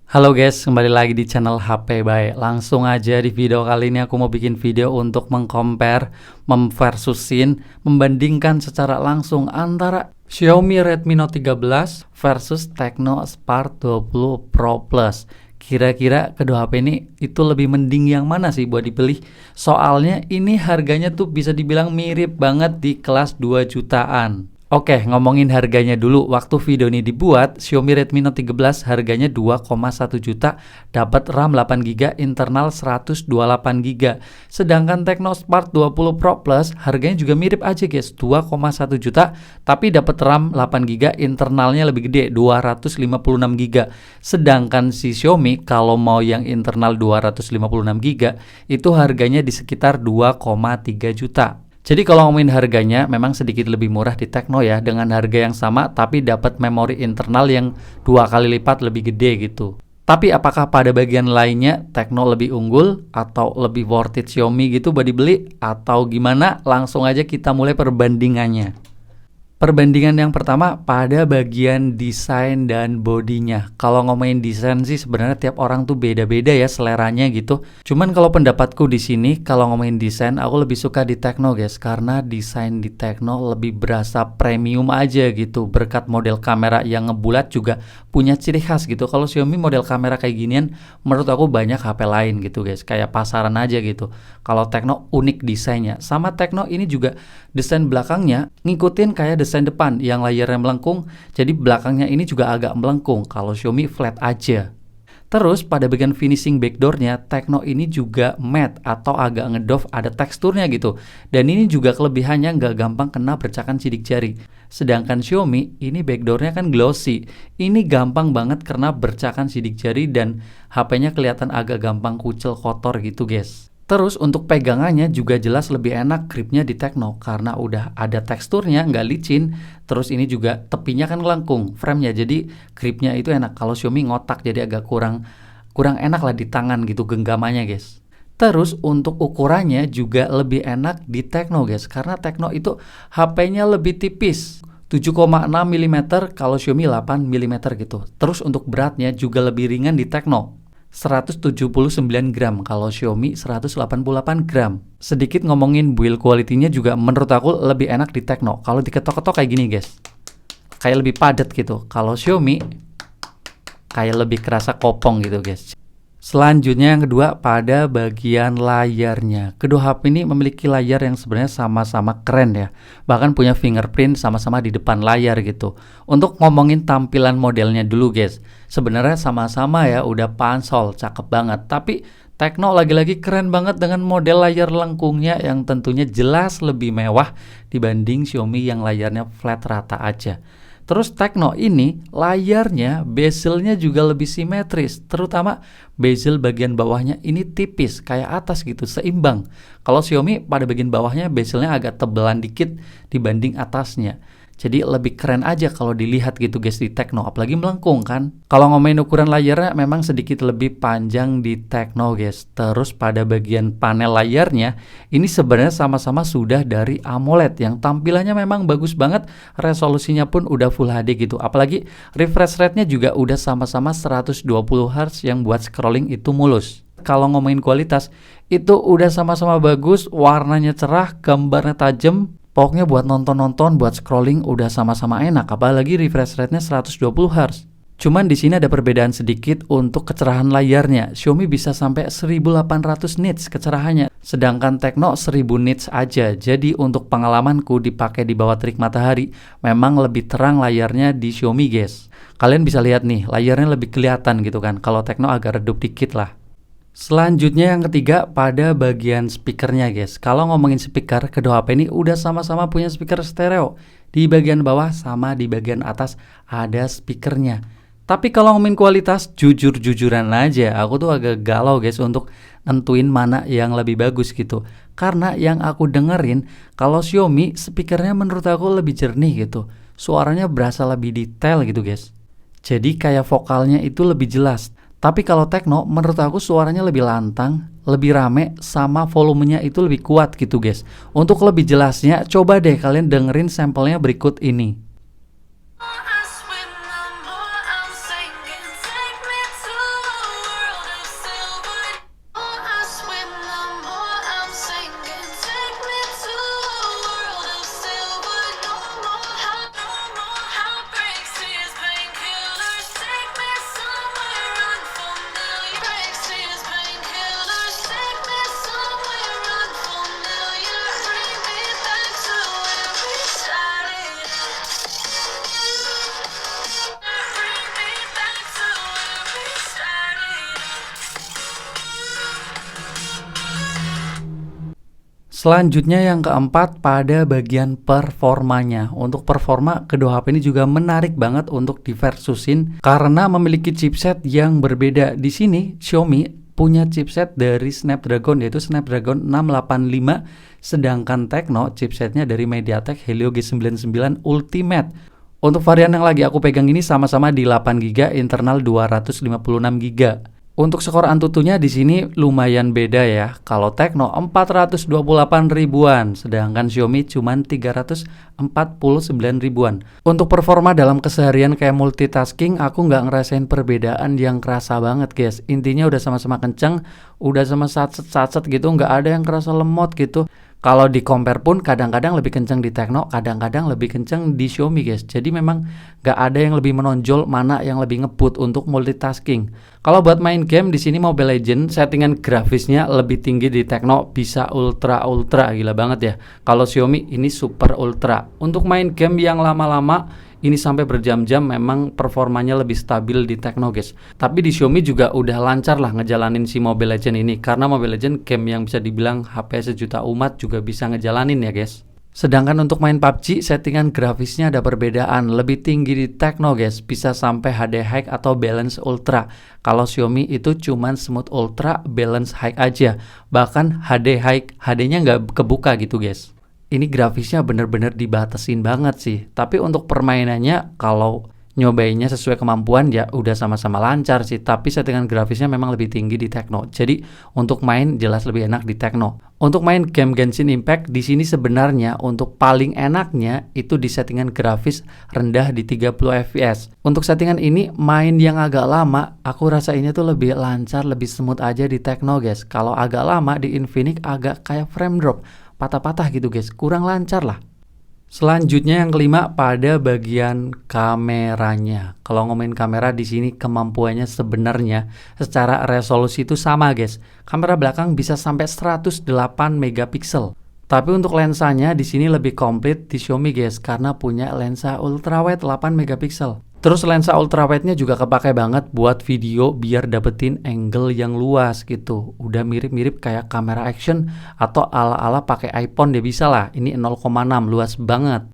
Halo guys, kembali lagi di channel HP Bae. Langsung aja di video kali ini aku mau bikin video untuk mengcompare, memversusin, membandingkan secara langsung antara Xiaomi Redmi Note 13 versus Tecno Spark 20 Pro Plus. Kira-kira kedua HP ini itu lebih mending yang mana sih buat dipilih? Soalnya ini harganya tuh bisa dibilang mirip banget di kelas 2 jutaan. Oke, ngomongin harganya dulu. Waktu video ini dibuat, Xiaomi Redmi Note 13 harganya 2,1 juta, dapat RAM 8GB, internal 128GB. Sedangkan Tecno Spark 20 Pro Plus harganya juga mirip aja guys, 2,1 juta, tapi dapat RAM 8GB, internalnya lebih gede, 256GB. Sedangkan si Xiaomi kalau mau yang internal 256GB itu harganya di sekitar 2,3 juta. Jadi kalau ngomongin harganya memang sedikit lebih murah di Tecno ya, dengan harga yang sama tapi dapat memori internal yang 2 kali lipat lebih gede gitu. Tapi apakah pada bagian lainnya Tecno lebih unggul atau lebih worth it Xiaomi gitu buat dibeli atau gimana? Langsung aja kita mulai perbandingannya. Perbandingan yang pertama pada bagian desain dan bodinya. Kalau ngomongin desain sih sebenarnya tiap orang tuh beda-beda ya seleranya gitu. Cuman kalau pendapatku di sini kalau ngomongin desain aku lebih suka di Tecno guys, karena desain di Tecno lebih berasa premium aja gitu. Berkat model kamera yang ngebulat juga punya ciri khas gitu. Kalau Xiaomi model kamera kayak ginian menurut aku banyak HP lain gitu guys, kayak pasaran aja gitu. Kalau Tecno unik desainnya. Sama Tecno ini juga desain belakangnya ngikutin kayak desain depan yang layarnya melengkung, jadi belakangnya ini juga agak melengkung. Kalau Xiaomi flat aja. Terus pada bagian finishing backdoornya, Tecno ini juga matte atau agak ngedoff, ada teksturnya gitu. Dan ini juga kelebihannya nggak gampang kena bercakan sidik jari. Sedangkan Xiaomi ini backdoornya kan glossy, ini gampang banget kena bercakan sidik jari dan HP-nya kelihatan agak gampang kucel kotor gitu guys. Terus untuk pegangannya juga jelas lebih enak gripnya di Tecno karena udah ada teksturnya, nggak licin. Terus ini juga tepinya kan melengkung framenya, jadi gripnya itu enak. Kalau Xiaomi ngotak jadi agak kurang enak lah di tangan gitu genggamannya guys. Terus untuk ukurannya juga lebih enak di Tecno guys, karena Tecno itu HP-nya lebih tipis, 7,6 mm, kalau Xiaomi 8 mm gitu. Terus untuk beratnya juga lebih ringan di Tecno, 179 gram, kalau Xiaomi 188 gram. Sedikit ngomongin build quality-nya juga menurut aku lebih enak di Tecno. Kalau diketok-ketok kayak gini guys, kayak lebih padat gitu. Kalau Xiaomi kayak lebih kerasa kopong gitu guys. Selanjutnya yang kedua pada bagian layarnya. Kedua HP ini memiliki layar yang sebenarnya sama-sama keren ya. Bahkan punya fingerprint sama-sama di depan layar gitu. Untuk ngomongin tampilan modelnya dulu guys, sebenarnya sama-sama ya udah pansol, cakep banget. Tapi Tecno lagi-lagi keren banget dengan model layar lengkungnya yang tentunya jelas lebih mewah dibanding Xiaomi yang layarnya flat rata aja. Terus Tecno ini layarnya bezelnya juga lebih simetris, terutama bezel bagian bawahnya ini tipis kayak atas gitu, seimbang. Kalau Xiaomi pada bagian bawahnya bezelnya agak tebelan dikit dibanding atasnya. Jadi lebih keren aja kalau dilihat gitu guys di Tecno, apalagi melengkung kan. Kalau ngomongin ukuran layarnya memang sedikit lebih panjang di Tecno guys. Terus pada bagian panel layarnya ini sebenarnya sama-sama sudah dari AMOLED yang tampilannya memang bagus banget, resolusinya pun udah Full HD gitu. Apalagi refresh rate-nya juga udah sama-sama 120 Hz yang buat scrolling itu mulus. Kalau ngomongin kualitas itu udah sama-sama bagus, warnanya cerah, gambarnya tajam. Pokoknya buat nonton-nonton, buat scrolling udah sama-sama enak, apalagi refresh rate-nya 120 Hz. Cuman di sini ada perbedaan sedikit untuk kecerahan layarnya. Xiaomi bisa sampai 1800 nits kecerahannya, sedangkan Tecno 1000 nits aja. Jadi untuk pengalamanku dipakai di bawah terik matahari, memang lebih terang layarnya di Xiaomi guys. Kalian bisa lihat nih, layarnya lebih kelihatan gitu kan. Kalau Tecno agak redup dikit lah. Selanjutnya yang ketiga pada bagian speakernya guys. Kalau ngomongin speaker, kedua HP ini udah sama-sama punya speaker stereo. Di bagian bawah sama di bagian atas ada speakernya. Tapi kalau ngomongin kualitas, jujur-jujuran aja, aku tuh agak galau guys untuk nentuin mana yang lebih bagus gitu. Karena yang aku dengerin, kalau Xiaomi speakernya menurut aku lebih jernih gitu. Suaranya berasa lebih detail gitu guys. Jadi kayak vokalnya itu lebih jelas. Tapi kalau Tecno menurut aku suaranya lebih lantang, lebih rame, sama volumenya itu lebih kuat gitu guys. Untuk lebih jelasnya coba deh kalian dengerin sampelnya berikut ini. Selanjutnya yang keempat pada bagian performanya. Untuk performa kedua HP ini juga menarik banget untuk diversusin karena memiliki chipset yang berbeda. Di sini Xiaomi punya chipset dari Snapdragon yaitu Snapdragon 685, sedangkan Tecno chipsetnya dari MediaTek Helio G99 Ultimate. Untuk varian yang lagi aku pegang ini sama-sama di 8GB internal 256GB. Untuk skor Antutunya di sini lumayan beda ya. Kalau Tecno 428 ribuan, sedangkan Xiaomi cuma 349 ribuan. Untuk performa dalam keseharian kayak multitasking, aku nggak ngerasain perbedaan yang kerasa banget guys. Intinya udah sama-sama kenceng, udah sama satset gitu, nggak ada yang kerasa lemot gitu. Kalau di compare pun kadang-kadang lebih kenceng di Tecno, kadang-kadang lebih kenceng di Xiaomi guys. Jadi memang gak ada yang lebih menonjol mana yang lebih ngebut untuk multitasking. Kalau buat main game di sini Mobile Legends, settingan grafisnya lebih tinggi di Tecno, bisa ultra gila banget ya. Kalau Xiaomi ini super ultra. Untuk main game yang lama-lama ini sampai berjam-jam memang performanya lebih stabil di Tecno guys. Tapi di Xiaomi juga udah lancar lah ngejalanin si Mobile Legends ini. Karena Mobile Legends game yang bisa dibilang HP sejuta umat juga bisa ngejalanin ya guys. Sedangkan untuk main PUBG settingan grafisnya ada perbedaan. Lebih tinggi di Tecno guys, bisa sampai HD High atau Balance Ultra. Kalau Xiaomi itu cuman Smooth Ultra, Balance High aja. Bahkan HD High, HD-nya nggak kebuka gitu guys. Ini grafisnya bener-bener dibatasin banget sih. Tapi untuk permainannya kalau nyobainnya sesuai kemampuan ya udah sama-sama lancar sih. Tapi settingan grafisnya memang lebih tinggi di Tecno. Jadi untuk main jelas lebih enak di Tecno. Untuk main game Genshin Impact di sini sebenarnya untuk paling enaknya itu di settingan grafis rendah di 30 fps. Untuk settingan ini main yang agak lama aku rasa ini tuh lebih lancar, lebih smooth aja di Tecno guys. Kalau agak lama di Infinix agak kayak frame drop, patah-patah gitu guys, kurang lancar lah. Selanjutnya yang kelima pada bagian kameranya. Kalau ngomongin kamera di sini kemampuannya sebenarnya secara resolusi itu sama guys. Kamera belakang bisa sampai 108 megapiksel. Tapi untuk lensanya di sini lebih komplit di Xiaomi guys karena punya lensa ultrawide 8 megapiksel. Terus lensa ultrawide-nya juga kepakai banget buat video biar dapetin angle yang luas gitu. Udah mirip-mirip kayak kamera action atau ala-ala pakai iPhone dia bisa lah. Ini 0,6 luas banget.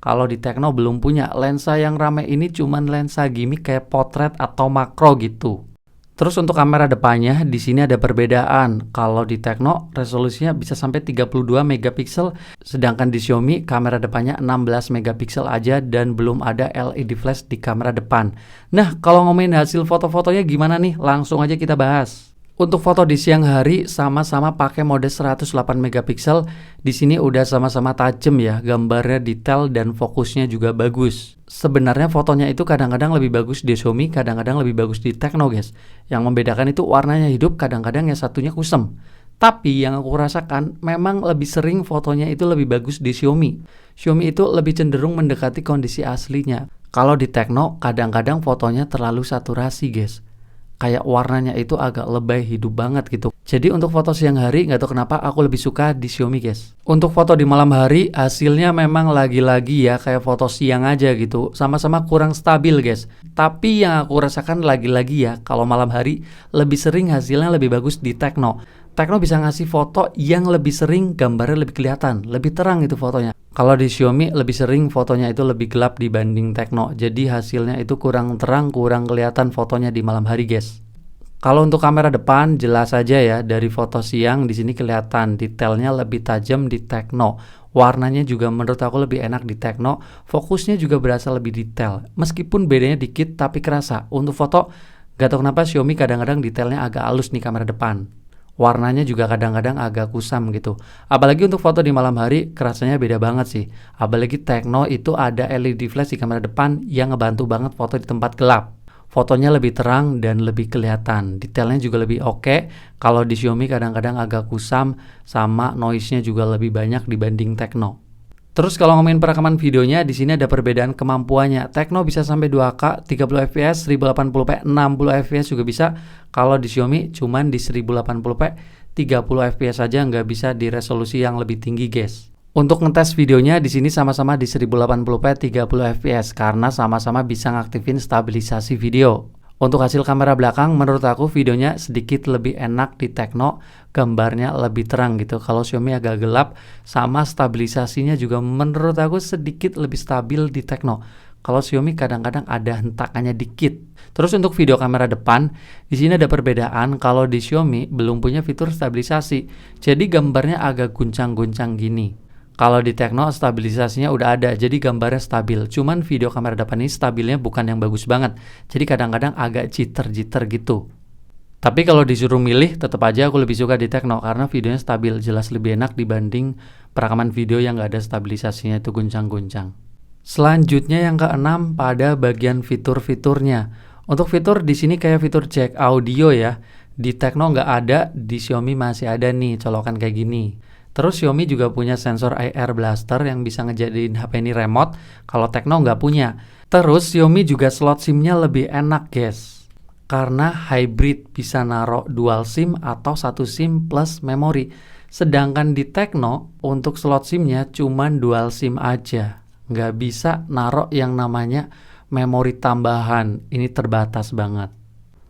Kalau di Tecno belum punya lensa yang rame ini cuman lensa gimmick kayak potret atau makro gitu. Terus untuk kamera depannya di sini ada perbedaan. Kalau di Tecno resolusinya bisa sampai 32 megapiksel, sedangkan di Xiaomi kamera depannya 16 megapiksel aja dan belum ada LED flash di kamera depan. Nah, kalau ngomongin hasil foto-fotonya gimana nih? Langsung aja kita bahas. Untuk foto di siang hari sama-sama pakai mode 108 megapiksel. Di sini udah sama-sama tajam ya, gambarnya detail dan fokusnya juga bagus. Sebenarnya fotonya itu kadang-kadang lebih bagus di Xiaomi, kadang-kadang lebih bagus di Tecno guys. Yang membedakan itu warnanya hidup, kadang-kadang yang satunya kusem. Tapi yang aku rasakan memang lebih sering fotonya itu lebih bagus di Xiaomi. Xiaomi itu lebih cenderung mendekati kondisi aslinya. Kalau di Tecno kadang-kadang fotonya terlalu saturasi guys. Kayak warnanya itu agak lebay, hidup banget gitu. Jadi untuk foto siang hari nggak tahu kenapa aku lebih suka di Xiaomi guys. Untuk foto di malam hari hasilnya memang lagi-lagi ya kayak foto siang aja gitu. Sama-sama kurang stabil guys. Tapi yang aku rasakan lagi-lagi ya kalau malam hari lebih sering hasilnya lebih bagus di Tecno. Tecno bisa ngasih foto yang lebih sering gambarnya lebih kelihatan, lebih terang itu fotonya. Kalau di Xiaomi lebih sering fotonya itu lebih gelap dibanding Tecno. Jadi hasilnya itu kurang terang, kurang kelihatan fotonya di malam hari guys. Kalau untuk kamera depan jelas aja ya dari foto siang di sini kelihatan detailnya lebih tajam di Tecno. Warnanya juga menurut aku lebih enak di Tecno. Fokusnya juga berasa lebih detail. Meskipun bedanya dikit tapi kerasa. Untuk foto gak tahu kenapa Xiaomi kadang-kadang detailnya agak halus nih kamera depan. Warnanya juga kadang-kadang agak kusam gitu. Apalagi untuk foto di malam hari kerasanya beda banget sih. Apalagi Tecno itu ada LED flash di kamera depan yang ngebantu banget foto di tempat gelap. Fotonya lebih terang dan lebih kelihatan. Detailnya juga lebih oke. Kalau di Xiaomi kadang-kadang agak kusam sama noise-nya juga lebih banyak dibanding Tecno. Terus kalau ngomongin perekaman videonya di sini ada perbedaan kemampuannya. Tecno bisa sampai 2K, 30 fps, 1080p, 60 fps juga bisa. Kalau di Xiaomi cuman di 1080p, 30 fps aja nggak bisa di resolusi yang lebih tinggi guys. Untuk ngetes videonya di sini sama-sama di 1080p 30 fps karena sama-sama bisa ngaktifin stabilisasi video. Untuk hasil kamera belakang, menurut aku videonya sedikit lebih enak di Tecno, gambarnya lebih terang gitu. Kalau Xiaomi agak gelap, sama stabilisasinya juga menurut aku sedikit lebih stabil di Tecno. Kalau Xiaomi kadang-kadang ada hentakannya dikit. Terus untuk video kamera depan, di sini ada perbedaan. Kalau di Xiaomi belum punya fitur stabilisasi, jadi gambarnya agak guncang-guncang gini. Kalau di Tecno stabilisasinya udah ada, jadi gambarnya stabil. Cuman video kamera depan ini stabilnya bukan yang bagus banget. Jadi kadang-kadang agak jitter-jitter gitu. Tapi kalau disuruh milih, tetap aja aku lebih suka di Tecno karena videonya stabil, jelas lebih enak dibanding perekaman video yang nggak ada stabilisasinya itu guncang-guncang. Selanjutnya yang keenam pada bagian fitur-fiturnya. Untuk fitur di sini kayak fitur jack audio ya. Di Tecno nggak ada, di Xiaomi masih ada nih colokan kayak gini. Terus Xiaomi juga punya sensor Air Blaster yang bisa ngejadiin HP ini remote, kalau Tecno nggak punya. Terus Xiaomi juga slot SIM-nya lebih enak guys, karena hybrid bisa naruh dual SIM atau satu SIM plus memori. Sedangkan di Tecno untuk slot SIM-nya cuma dual SIM aja, nggak bisa naruh yang namanya memori tambahan, ini terbatas banget.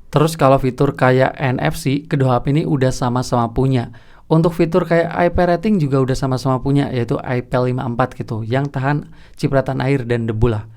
Terus kalau fitur kayak NFC, kedua HP ini udah sama-sama punya. Untuk fitur kayak IP rating juga udah sama-sama punya, yaitu IP54 gitu, yang tahan cipratan air dan debu lah.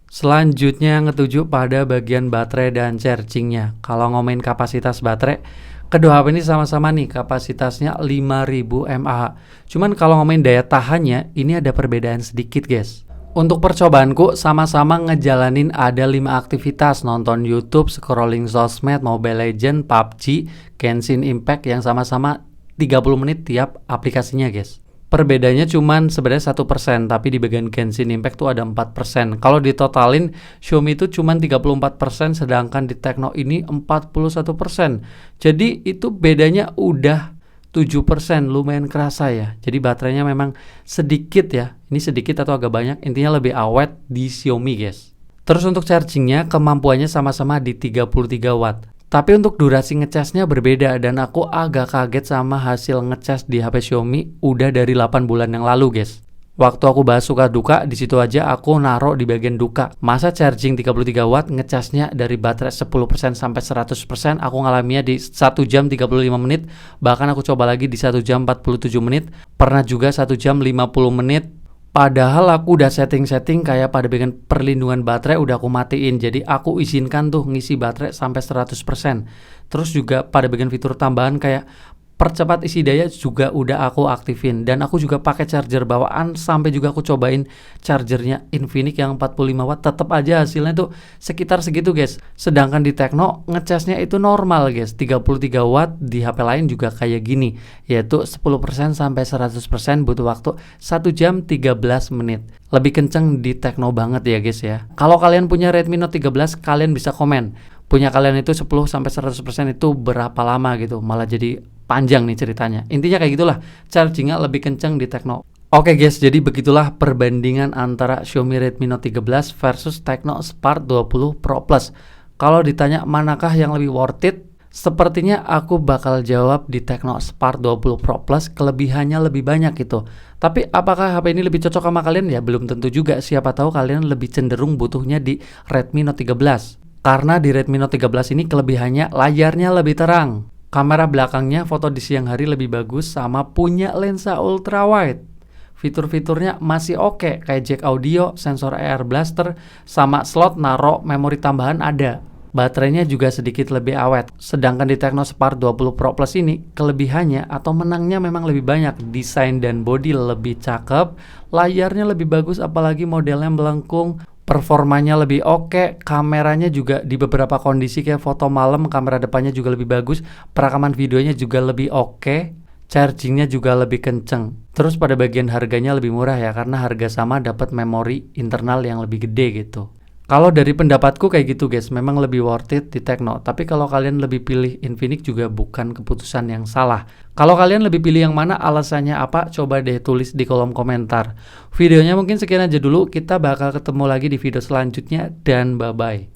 Selanjutnya yang ketujuh pada bagian baterai dan chargingnya. Kalau ngomongin kapasitas baterai, kedua HP ini sama-sama nih kapasitasnya 5000 mAh. Cuman kalau ngomongin daya tahannya, ini ada perbedaan sedikit guys. Untuk percobaanku sama-sama ngejalanin ada 5 aktivitas, nonton YouTube, scrolling sosmed, Mobile Legends, PUBG, Genshin Impact yang sama-sama 30 menit tiap aplikasinya guys. Perbedaannya cuman sebenarnya 1%, tapi di bagian Genshin Impact tuh ada 4%. Kalau ditotalin, Xiaomi itu cuman 34%, sedangkan di Tecno ini 41%. Jadi itu bedanya udah 7%, lumayan kerasa ya. Jadi baterainya memang sedikit ya. Ini sedikit atau agak banyak, intinya lebih awet di Xiaomi guys. Terus untuk chargingnya, kemampuannya sama-sama di 33 watt. Tapi untuk durasi ngecasnya berbeda dan aku agak kaget sama hasil ngecas di HP Xiaomi udah dari 8 bulan yang lalu guys. Waktu aku bahas suka duka, di situ aja aku naruh di bagian duka. Masa charging 33 watt ngecasnya dari baterai 10% sampai 100%, aku ngalaminya di 1 jam 35 menit. Bahkan aku coba lagi di 1 jam 47 menit. Pernah juga 1 jam 50 menit. Padahal aku udah setting-setting kayak pada bagian perlindungan baterai udah aku matiin. Jadi aku izinkan tuh ngisi baterai sampai 100%. Terus juga pada bagian fitur tambahan kayak percepat isi daya juga udah aku aktifin. Dan aku juga pakai charger bawaan, sampai juga aku cobain chargernya Infinix yang 45 watt. Tetap aja hasilnya tuh sekitar segitu guys. Sedangkan di Tecno ngecasnya itu normal guys, 33 watt. Di HP lain juga kayak gini, yaitu 10% sampai 100% butuh waktu 1 jam 13 menit. Lebih kenceng di Tecno banget ya guys ya. Kalau kalian punya Redmi Note 13, kalian bisa komen punya kalian itu 10 sampai 100% itu berapa lama gitu. Malah jadi panjang nih ceritanya. Intinya kayak gitulah, chargingnya lebih kenceng di Tecno. Oke guys, jadi begitulah perbandingan antara Xiaomi Redmi Note 13 versus Tecno Spark 20 Pro Plus. Kalau ditanya manakah yang lebih worth it, sepertinya aku bakal jawab di Tecno Spark 20 Pro Plus, kelebihannya lebih banyak gitu. Tapi apakah HP ini lebih cocok sama kalian? Ya belum tentu juga, siapa tahu kalian lebih cenderung butuhnya di Redmi Note 13. Karena di Redmi Note 13 ini kelebihannya layarnya lebih terang. Kamera belakangnya foto di siang hari lebih bagus sama punya lensa ultra wide. Fitur-fiturnya masih oke, kayak jack audio, sensor Air Blaster, sama slot naro memori tambahan ada. Baterainya juga sedikit lebih awet. Sedangkan di Tecno Spark 20 Pro Plus ini kelebihannya atau menangnya memang lebih banyak. Desain dan body lebih cakep, layarnya lebih bagus apalagi modelnya melengkung. Performanya lebih oke, kameranya juga di beberapa kondisi kayak foto malam, kamera depannya juga lebih bagus, perekaman videonya juga lebih oke, chargingnya juga lebih kenceng. Terus pada bagian harganya lebih murah ya, karena harga sama dapat memori internal yang lebih gede gitu. Kalau dari pendapatku kayak gitu guys, memang lebih worth it di Tecno. Tapi kalau kalian lebih pilih Infinix juga bukan keputusan yang salah. Kalau kalian lebih pilih yang mana, alasannya apa, coba deh tulis di kolom komentar. Videonya mungkin sekian aja dulu, kita bakal ketemu lagi di video selanjutnya dan bye-bye.